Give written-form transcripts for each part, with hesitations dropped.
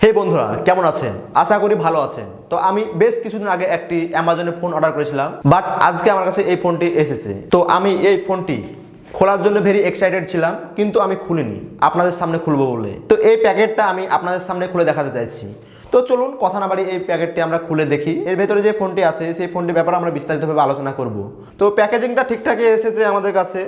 হে বন্ধুরা, কেমন আছেন? আশা করি ভালো আছেন। তো আমি বেশ কিছুদিন আগে একটি অ্যামাজনে ফোন অর্ডার করেছিলাম, বাট আজকে আমার কাছে এই ফোনটি এসেছে। তো আমি এই ফোনটি খোলার জন্য ভেরি এক্সাইটেড ছিলাম, কিন্তু আমি খুলিনি আপনাদের সামনে খুলবো বলে। তো এই প্যাকেটটা আমি আপনাদের সামনে খুলে দেখাতে চাইছি। তো চলুন কথা না বাড়ি এই প্যাকেটটি আমরা খুলে দেখি। এর ভেতরে যে ফোনটি আছে সেই ফোনটির ব্যাপারে আমরা বিস্তারিতভাবে আলোচনা করব। তো প্যাকেজিংটা ঠিকঠাকই এসেছে আমাদের কাছে।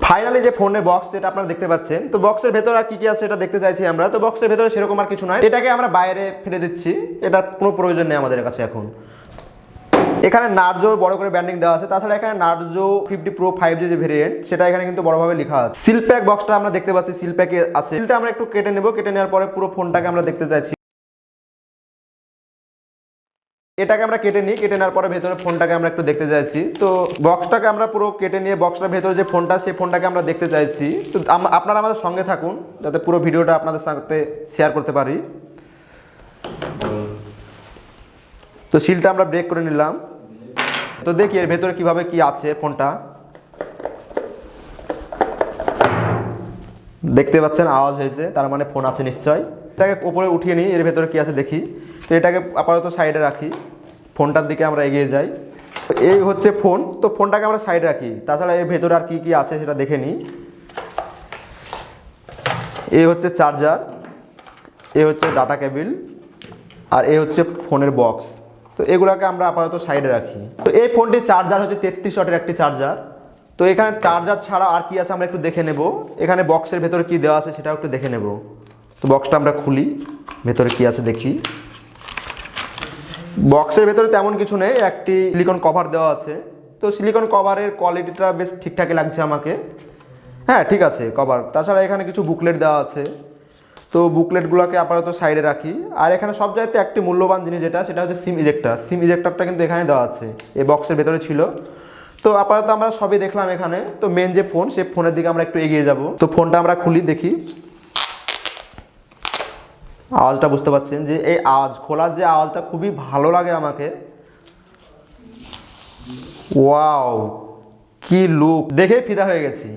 ফাইনালি যে ফোনের বক্স যেটা আপনারা দেখতে পাচ্ছেন, তো বক্সের ভেতর আর কি কি আছে এটা দেখতে চাইছি আমরা। তো বক্সের ভেতরে সেরকম আর কিছু নাই, এটাকে আমরা বাইরে ফেলে দিচ্ছি, এটার কোনো প্রয়োজন নেই আমাদের কাছে এখন। এখানে নার্জো বড় করে ব্র্যান্ডিং দেওয়া আছে, তাছাড়া এখানে নার্জো 50 প্রো 5G যে ভেরিয়েন্ট সেটা এখানে কিন্তু বড়ভাবে লেখা আছে। সিল প্যাক বক্সটা আমরা দেখতে পাচ্ছি, সিল প্যাকে আছে। সিলটা আমরা একটু কেটে নেব, কেটে নেওয়ার পরে পুরো ফোনটাকে আমরা দেখতে চাইছি। এটাকে আমরা কেটে নিই, কেটে নেওয়ার পরে ভেতরে ফোনটাকে আমরা একটু দেখতে চাইছি। তো বক্সটাকে আমরা পুরো কেটে নিয়ে বক্সটার ভেতরে যে ফোনটা সেই ফোনটাকে আমরা দেখতে চাইছি। তো আপনারা আমাদের সঙ্গে থাকুন যাতে পুরো ভিডিওটা আপনাদের সাথে শেয়ার করতে পারি। তো সিলটা আমরা ব্রেক করে নিলাম। তো দেখি এর ভেতরে কিভাবে কি আছে ফোনটা। দেখতে পাচ্ছেন আওয়াজ হয়েছে, তার মানে ফোন আছে নিশ্চয়। এটাকে উপরে উঠিয়ে নিই, এর ভেতরে কি আছে দেখি। তো এটাকে আপাতত সাইডে রাখি, ফোনটার দিকে আমরা এগিয়ে যাই। এই হচ্ছে ফোন, তো ফোনটাকে আমরা সাইডে রাখি। তাছাড়া এর ভেতরে আর কি কি আছে সেটা দেখে নিই। এই হচ্ছে চার্জার, এই হচ্ছে ডাটা কেবিল, আর এই হচ্ছে ফোনের বক্স। তো এগুলোকে আমরা আপাতত সাইডে রাখি। তো এই ফোনটির চার্জার হচ্ছে 33 ওয়াটের একটি চার্জার। তো এখানে চার্জার ছাড়া আর কি আছে আমরা একটু দেখে নেব। এখানে বক্সের ভেতরে কি দেওয়া আছে সেটাও একটু দেখে নেব। তো বক্সটা আমরা খুলি, ভেতরে কি আছে দেখি। বক্সের ভেতরে তেমন কিছু নেই, একটি সিলিকন কভার দেওয়া আছে। তো সিলিকন কভারের কোয়ালিটিটা বেশ ঠিকঠাকই লাগছে আমাকে। হ্যাঁ, ঠিক আছে কভার। তাছাড়া এখানে কিছু বুকলেট দেওয়া আছে, তো বুকলেটগুলোকে আপাতত সাইডে রাখি। আর এখানে সব জায়গাতে একটি মূল্যবান জিনিস সেটা হচ্ছে সিম ইজেক্টার। সিম ইজেক্টারটা কিন্তু এখানে দেওয়া আছে, এই বক্সের ভেতরে ছিল। তো আপাতত আমরা সবই দেখলাম এখানে। তো মেন যে ফোন, সেই ফোনের দিকে আমরা একটু এগিয়ে যাব। তো ফোনটা আমরা খুলি দেখি। আওয়াজটা বুঝতে পারছেন যে এই আওয়াজ, খোলার যে আওয়াজটা খুবই ভালো লাগে আমাকে। ওয়াও, কি লুক, দেখে ফিদা হয়ে গেছি।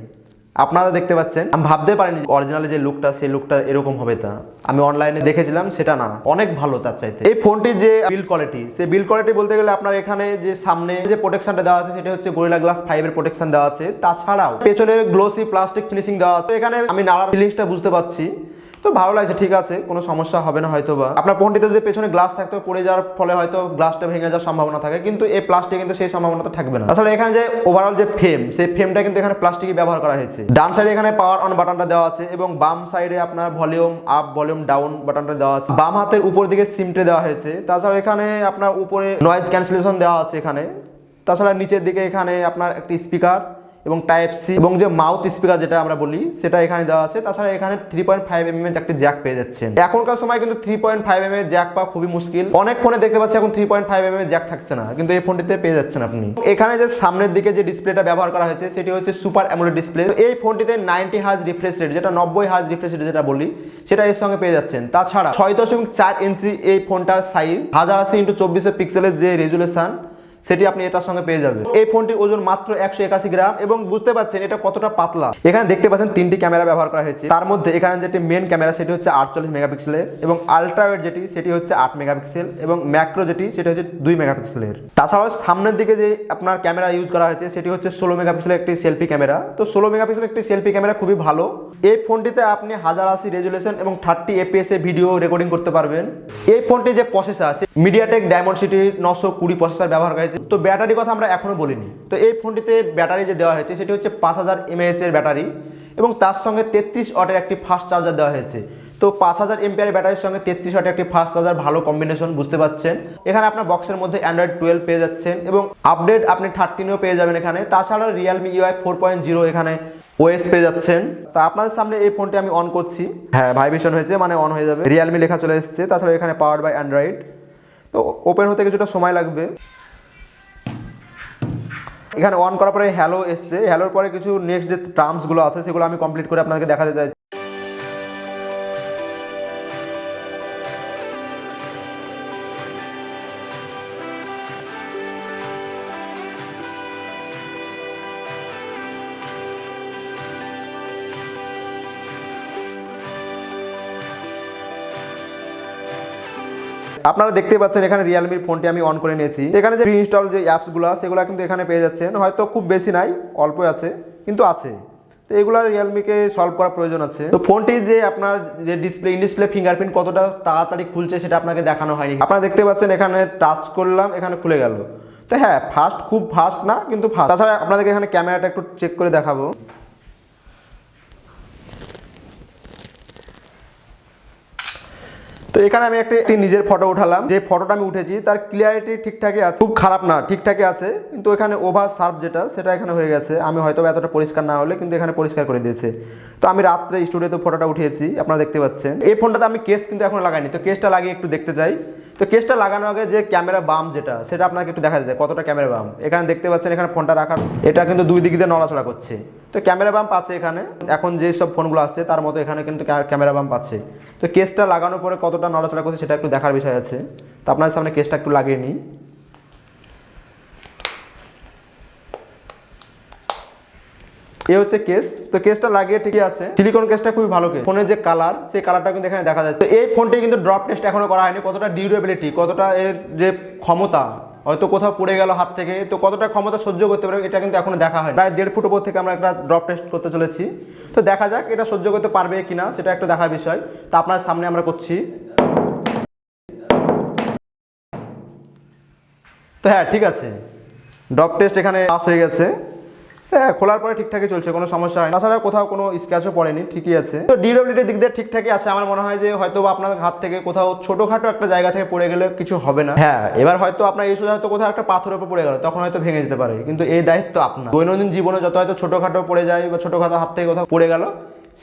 আপনারা দেখতে পাচ্ছেন, আমি ভাবতে পারিনি অরিজিনালি যে লুকটা সেই লুকটা এরকম হবে। তা আমি অনলাইনে দেখেছিলাম, সেটা না, অনেক ভালো তার চাইতে। এই ফোনটির যে বিল্ড কোয়ালিটি, সেই বিল্ড কোয়ালিটি বলতে গেলে আপনার এখানে যে সামনে যে প্রোটেকশনটা দেওয়া আছে সেটা হচ্ছে গরিলা গ্লাস 5 এর প্রোটেকশন দেওয়া আছে। তাছাড়াও পেছনে গ্লোসি প্লাস্টিক ফিনিশিং দেওয়া আছে। এখানে আমি নাড়ার ফিলিংসটা বুঝতে পারছি, তো ভালো লাগছে। ঠিক আছে, কোনো সমস্যা হবে না হয়তো বা। আপনার ফোনটিতে যদি পেছনে গ্লাস থাকতো, পড়ে যাওয়ার ফলে হয়তো গ্লাসটা ভেঙে যাওয়ার সম্ভাবনা থাকে, কিন্তু এই প্লাস্টিক কিন্তু সেই সম্ভাবনাটা থাকবে না। আসলে এখানে যে ওভারঅল যে ফ্রেম, সেই ফ্রেমটা কিন্তু এখানে প্লাস্টিকই ব্যবহার করা হয়েছে। ডান সাইডে এখানে পাওয়ার অন বাটনটা দেওয়া আছে, এবং বাম সাইডে আপনার ভলিউম আপ ভলিউম ডাউন বাটনটা দেওয়া আছে। বাম হাতের উপর দিকে সিমটে দেওয়া হয়েছে। তাছাড়া এখানে আপনার উপরে নয়েজ ক্যান্সেলেশন দেওয়া আছে এখানে। তাছাড়া নিচের দিকে এখানে আপনার একটি স্পিকার এবং টাইপ সি এবং যে মাউথ স্পিকার যেটা আমরা বলি সেটা এখানে দেওয়া আছে। তাছাড়া এখানে 3.5 mm একটি জ্যাক পেয়ে যাচ্ছেন। এখনকার সময় কিন্তু 3.5 mm জ্যাক পাওয়া খুবই মুশকিল। অনেক ফোনে দেখতে পাচ্ছি এখন 3.5 mm জ্যাক থাকছে না, কিন্তু এই ফোনটিতে পেয়ে যাচ্ছেন আপনি। এখানে যে সামনের দিকে যে ডিসপ্লেটা ব্যবহার করা হয়েছে সেটি হচ্ছে সুপার অ্যামোলেড ডিসপ্লে। এই ফোনটিতে 90 হার্জ রিফ্রেশ রেট, যেটা 90 হার্জ রিফ্রেশ রেট যেটা বলি, সেটা এর সঙ্গে পেয়ে যাচ্ছেন। তাছাড়া 6.4 ইঞ্চি এই ফোনটার সাইজ, 1080x2400 পিক্সেলের যে রেজুলেশন, সেটি আপনি এটার সঙ্গে পেয়ে যাবেন। এই ফোনটির ওজন মাত্র 181 গ্রাম, এবং বুঝতে পারছেন এটা কতটা পাতলা। এখানে দেখতে পাচ্ছেন 3টি ক্যামেরা ব্যবহার করা হয়েছে। তার মধ্যে এখানে যেটি মেন ক্যামেরা সেটি হচ্ছে 48 মেগাপিক্সেলের, এবং আলট্রা ওয়াইড যেটি সেটি হচ্ছে 8 মেগাপিক্সেল, এবং ম্যাক্রো যেটি সেটা হচ্ছে 2 মেগাপিক্সেলের। তাছাড়াও সামনের দিকে যে আপনার ক্যামেরা ইউজ করা হয়েছে সেটি হচ্ছে 16 মেগাপিক্সেলের একটি সেলফি ক্যামেরা। তো 16 মেগাপিক্সেলের একটি সেলফি ক্যামেরা খুবই ভালো। এই ফোনটিতে আপনি 1080 রেজুলেশন এবং 30 fps এ ভিডিও রেকর্ডিং করতে পারবেন। এই ফোনটি যে প্রসেসর আছে, মিডিয়াটেক ডায়মন্ডসিটি 920 প্রসেসর ব্যবহার করা হয়েছে। তো ব্যাটারি কথা আমরা এখনো বলিনি। তো এই ফোনটিতে ব্যাটারি যে দেওয়া হয়েছে সেটি হচ্ছে 5000 mAh এর ব্যাটারি, এবং তার সঙ্গে 33 ওয়াটের একটি ফাস্ট চার্জার দেওয়া হয়েছে। তো 5000 mAh ব্যাটারির সঙ্গে 33 ওয়াটের একটি ফাস্ট চার্জার, ভালো কম্বিনেশন, বুঝতে পাচ্ছেন। এখানে আপনার বক্সের মধ্যে অ্যান্ড্রয়েড 12 পেয়ে যাচ্ছেন, এবং আপডেট আপনি 13ও পেয়ে যাবেন এখানে। তাছাড়া রিয়ালমি UI 4.0 এখানে ওএস পেয়ে যাচ্ছেন। তা আপনাদের সামনে এই ফোনটি আমি অন করছি। হ্যাঁ, ভাইব্রেশন হয়েছে, মানে অন হয়ে যাবে। রিয়ালমি লেখা চলে এসেছে। তাছাড়া এখানে পাওয়ার বাই অ্যান্ড্রয়েড। তো ওপেন হতে কিছুটা সময় লাগবে। এখানে অন করার পরে হ্যালো এসছে। হ্যালোর পরে কিছু নেক্সট যে টার্মসগুলো আছে সেগুলো আমি কমপ্লিট করে আপনাদেরকে দেখাতে চাই। আপনারা দেখতে পাচ্ছেন এখানে রিয়েলমির ফোনটি আমি অন করে নিয়েছি। এখানে যে প্রি ইনস্টল যে অ্যাপসগুলো সেগুলো কিন্তু এখানে পেয়ে যাচ্ছেন, হয়তো খুব বেশি নাই, অল্প আছে কিন্তু আছে। তো এগুলো রিয়েলমিকে সলভ করার প্রয়োজন আছে। তো ফোনটি যে আপনার যে ডিসপ্লে ইন ডিসপ্লে ফিঙ্গারপ্রিন্ট কতটা তাড়াতাড়ি খুলছে সেটা আপনাকে দেখানো হয়নি। আপনারা দেখতে পাচ্ছেন এখানে টাচ করলাম, এখানে খুলে গেল। তো হ্যাঁ, ফাস্ট, খুব ফাস্ট না কিন্তু ফাস্ট। তাছাড়া আপনাদেরকে এখানে ক্যামেরাটা একটু চেক করে দেখাবো। তো এখানে আমি একটি নিজের ফটো উঠালাম, যে ফটোটা আমি উঠেছি তার ক্লিয়ারিটি ঠিকঠাকই আছে, খুব খারাপ না, ঠিকঠাকই আছে। কিন্তু এখানে ওভার শার্প যেটা সেটা এখানে হয়ে গেছে। আমি হয়তো এতটা পরিষ্কার না হলে কিন্তু এখানে পরিষ্কার করে দিয়েছে। তো আমি রাত্রে স্টুডিওতে ফটোটা উঠিয়েছি, আপনারা দেখতে পাচ্ছেন। এই ফোনটাতে আমি কেস কিন্তু এখনো লাগাইনি, তো কেসটা লাগিয়ে একটু দেখতে চাই। তো কেসটা লাগানোর আগে যে ক্যামেরা বাম যেটা সেটা আপনাকে একটু দেখা যায় কতটা ক্যামেরা বাম। এখানে দেখতে পাচ্ছেন এখানে ফোনটা রাখার, এটা কিন্তু দুই দিক দিয়ে নড়াচড়া করছে। তো ক্যামেরা বাম্প আছে এখানে, এখন যে সব ফোনগুলো আসছে তার মতো এখানে কিন্তু ক্যামেরা বাম্প আছে। তো কেসটা লাগানোর পরে কতটা নড়াচড়া করছে সেটা একটু দেখার বিষয় আছে। তো আপনার সামনে কেসটা একটু লাগিয়ে নিই। এই হচ্ছে কেস। তো কেসটা লাগিয়ে ঠিকই আছে, সিলিকন কেসটা খুবই ভালো কেস। ফোনের যে কালার, সেই কালারটা কিন্তু এখানে দেখা যাচ্ছে। তো এই ফোনটি কিন্তু ড্রপ টেস্ট এখনো করা হয়নি, কতটা ডিউরেবিলিটি, কতটা এর যে ক্ষমতা, হয়তো কোথাও পড়ে গেল হাত থেকে, তো কতটা ক্ষমতা সহ্য করতে পারে এটা কিন্তু এখনো দেখা হয়। প্রায় 1.5 ফুট উপর থেকে আমরা একটা ড্রপ টেস্ট করতে চলেছি। তো দেখা যাক এটা সহ্য করতে পারবে কিনা, সেটা একটু দেখার বিষয়। তো আপনার সামনে আমরা করছি। তো হ্যাঁ, ঠিক আছে, ড্রপ টেস্ট এখানে পাস হয়ে গেছে। হ্যাঁ, খোলার পরে ঠিকঠাকই চলছে, কোনো সমস্যা হয় না। তাছাড়া কোথাও কোনো স্ক্র্যাচও পড়েনি, ঠিকই আছে। তো ডিউরেবিলিটির দিক দিয়ে ঠিকঠাকই আছে। আমার মনে হয় যে হয়তো আপনার হাত থেকে কোথাও ছোটোখাটো একটা জায়গা থেকে পড়ে গেলে কিছু হবে না। হ্যাঁ, এবার হয়তো আপনার এই সোজা হয়তো কোথাও একটা পাথরের উপর পড়ে গেল, তখন হয়তো ভেঙে যেতে পারে, কিন্তু এই দায়িত্ব আপনার। দৈনন্দিন জীবনে যত হয়তো ছোটোখাটো পড়ে যায় বা ছোটোখাটো হাত থেকে কোথাও পড়ে গেল,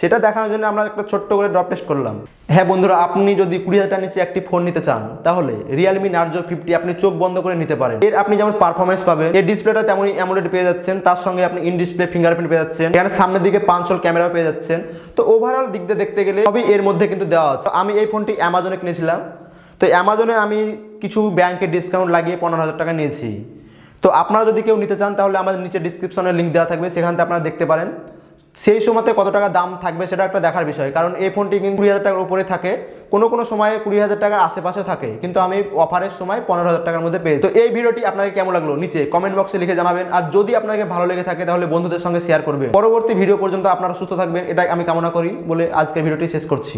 সেটা দেখানোর জন্য আমরা একটা ছোট্ট করে ড্রপ টেস্ট করলাম। হ্যাঁ বন্ধুরা, আপনি যদি 20,000 টাকার নিচে একটি ফোন নিতে চান তাহলে রিয়েলমি নার্জো 50 আপনি চোখ বন্ধ করে নিতে পারেন। এর আপনি যেমন পারফরমেন্স পাবেন, এর ডিসপ্লেটা তেমনই অ্যামোলেড পেয়ে যাচ্ছেন, তার সঙ্গে আপনি ইন ডিসপ্লে ফিঙ্গারপ্রিন্ট পেয়ে যাচ্ছেন, এখানে সামনের দিকে পাঁচল ক্যামেরা পেয়ে যাচ্ছেন। তো ওভারঅল দিক দিয়ে দেখতে গেলে সবই এর মধ্যে কিন্তু দেওয়া আছে। আমি এই ফোনটি অ্যামাজনে কিনেছিলাম। তো অ্যামাজনে আমি কিছু ব্যাংকের ডিসকাউন্ট লাগিয়ে 15,000 টাকা নিয়েছি। তো আপনারা যদি কেউ নিতে চান তাহলে আমাদের নিচে ডিসক্রিপশনে লিঙ্ক দেওয়া থাকবে, সেখান থেকে আপনারা দেখতে পারেন। সেই সময়তে কত টাকা দাম থাকবে সেটা একটা দেখার বিষয়, কারণ এই ফোনটি কিন্তু 20,000 টাকার উপরে থাকে, কোনো সময়ে 20,000 টাকার আশেপাশে থাকে, কিন্তু আমি অফারের সময় 15,000 টাকার মধ্যে পেয়েছি। তো এই ভিডিওটি আপনাকে কেমন লাগলো নিচে কমেন্ট বক্সে লিখে জানাবেন, আর যদি আপনাকে ভালো লেগে থাকে তাহলে বন্ধুদের সঙ্গে শেয়ার করবেন। পরবর্তী ভিডিও পর্যন্ত আপনারা সুস্থ থাকবেন, এটা আমি কামনা করি বলে আজকের ভিডিওটি শেষ করছি।